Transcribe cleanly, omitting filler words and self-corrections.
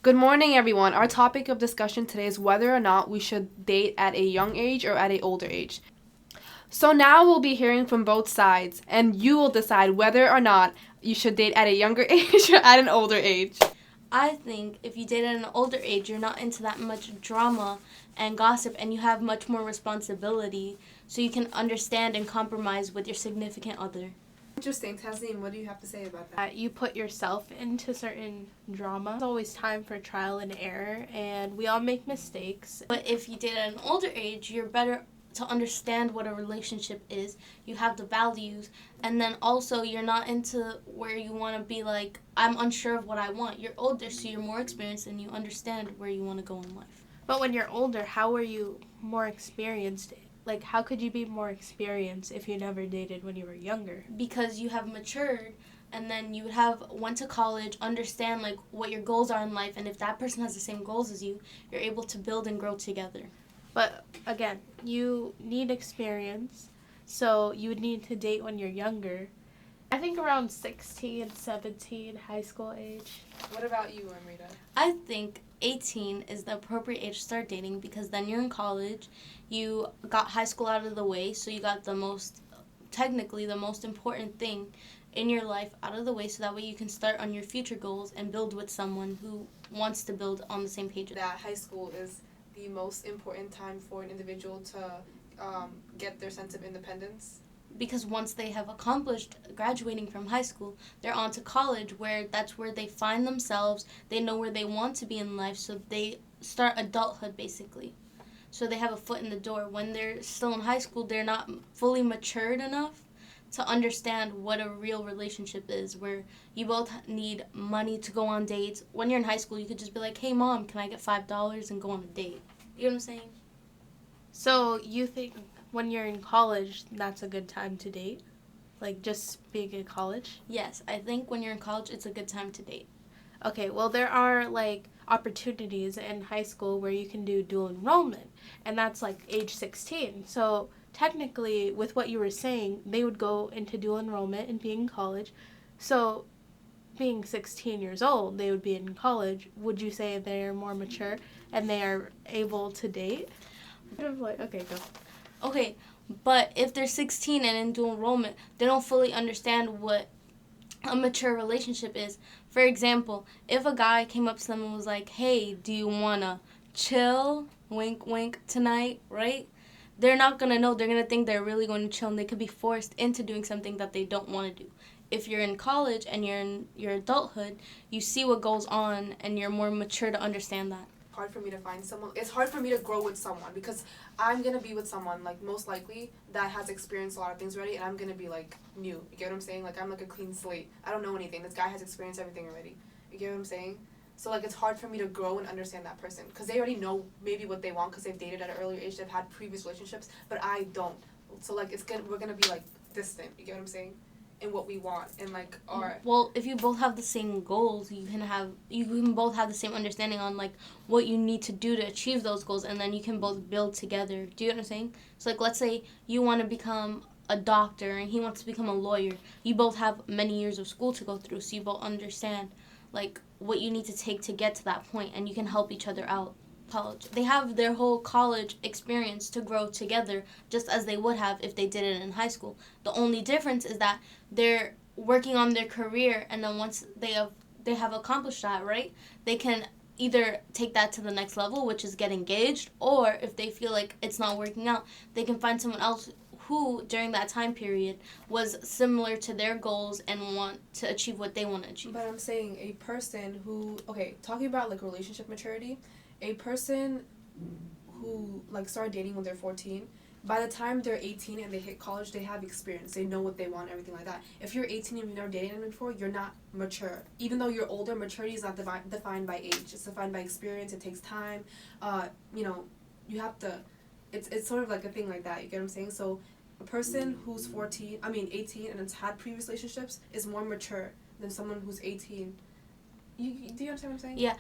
Good morning, everyone. Our topic of discussion today is whether or not we should date at a young age or at an older age. So now we'll be hearing from both sides, and you will decide whether or not you should date at a younger age or at an older age. I think if you date at an older age, you're not into that much drama and gossip, and you have much more responsibility, so you can understand and compromise with your significant other. Interesting. Tasneem, what do you have to say about that? You put yourself into certain drama. There's always time for trial and error, and we all make mistakes. But if you date at an older age, you're better to understand what a relationship is. You have the values, and then also you're not into where you want to be like, I'm unsure of what I want. You're older, so you're more experienced, and you understand where you want to go in life. But when you're older, how are you more experienced? Like, how could you be more experienced if you never dated when you were younger? Because you have matured, and then you have went to college, understand like what your goals are in life, and if that person has the same goals as you, you're able to build and grow together. But again, you need experience, so you would need to date when you're younger. I think around 16, 17, high school age. What about you, Amrita? I think 18 is the appropriate age to start dating, because then you're in college, you got high school out of the way, so you got technically the most important thing in your life out of the way, so that way you can start on your future goals and build with someone who wants to build on the same page. That high school is the most important time for an individual to get their sense of independence. Because once they have accomplished graduating from high school, they're on to college, where that's where they find themselves. They know where they want to be in life, so they start adulthood basically. So they have a foot in the door. When they're still in high school, they're not fully matured enough to understand what a real relationship is, where you both need money to go on dates. When you're in high school, you could just be like, hey mom, can I get $5 and go on a date? You know what I'm saying? So you think when you're in college, that's a good time to date? Like, just being in college? Yes, I think when you're in college, it's a good time to date. Okay, well, there are, like, opportunities in high school where you can do dual enrollment, and that's, like, age 16. So, technically, with what you were saying, they would go into dual enrollment and be in college. So, being 16 years old, they would be in college. Would you say they're more mature and they are able to date? Okay, go. Okay, but if they're 16 and in dual enrollment, they don't fully understand what a mature relationship is. For example, if a guy came up to them and was like, hey, do you want to chill, wink, wink, tonight, right? They're not going to know. They're going to think they're really going to chill, and they could be forced into doing something that they don't want to do. If you're in college and you're in your adulthood, you see what goes on, and you're more mature to understand that. Hard for me to find someone. It's hard for me to grow with someone because I'm gonna be with someone like most likely that has experienced a lot of things already, and I'm gonna be like new. You get what I'm saying? Like I'm like a clean slate. I don't know anything. This guy has experienced everything already. You get what I'm saying? So like it's hard for me to grow and understand that person because they already know maybe what they want because they've dated at an earlier age. They've had previous relationships, but I don't. So like we're gonna be like distant. You get what I'm saying? In what we want and like our Well, if you both have the same goals, you can both have the same understanding on like what you need to do to achieve those goals, and then you can both build together. Do you know what I'm saying? So like, let's say you want to become a doctor and he wants to become a lawyer. You both have many years of school to go through, so you both understand like what you need to take to get to that point, and you can help each other out. College, they have their whole college experience to grow together, just as they would have if they did it in high school. The only difference is that they're working on their career, and then once they have accomplished that, right, they can either take that to the next level, which is get engaged, or if they feel like it's not working out, they can find someone else who during that time period was similar to their goals and want to achieve what they want to achieve. But I'm saying a person who, okay, talking about like relationship maturity, a person who like started dating when they're 14, by the time they're 18 and they hit college, they have experience. They know what they want, everything like that. If you're 18 and you've never dated anyone before, you're not mature. Even though you're older, maturity is not defined by age. It's defined by experience. It takes time. You know, you have to. It's sort of like a thing like that. You get what I'm saying? So, a person who's 18 and has had previous relationships is more mature than someone who's 18. Do you understand what I'm saying? Yeah,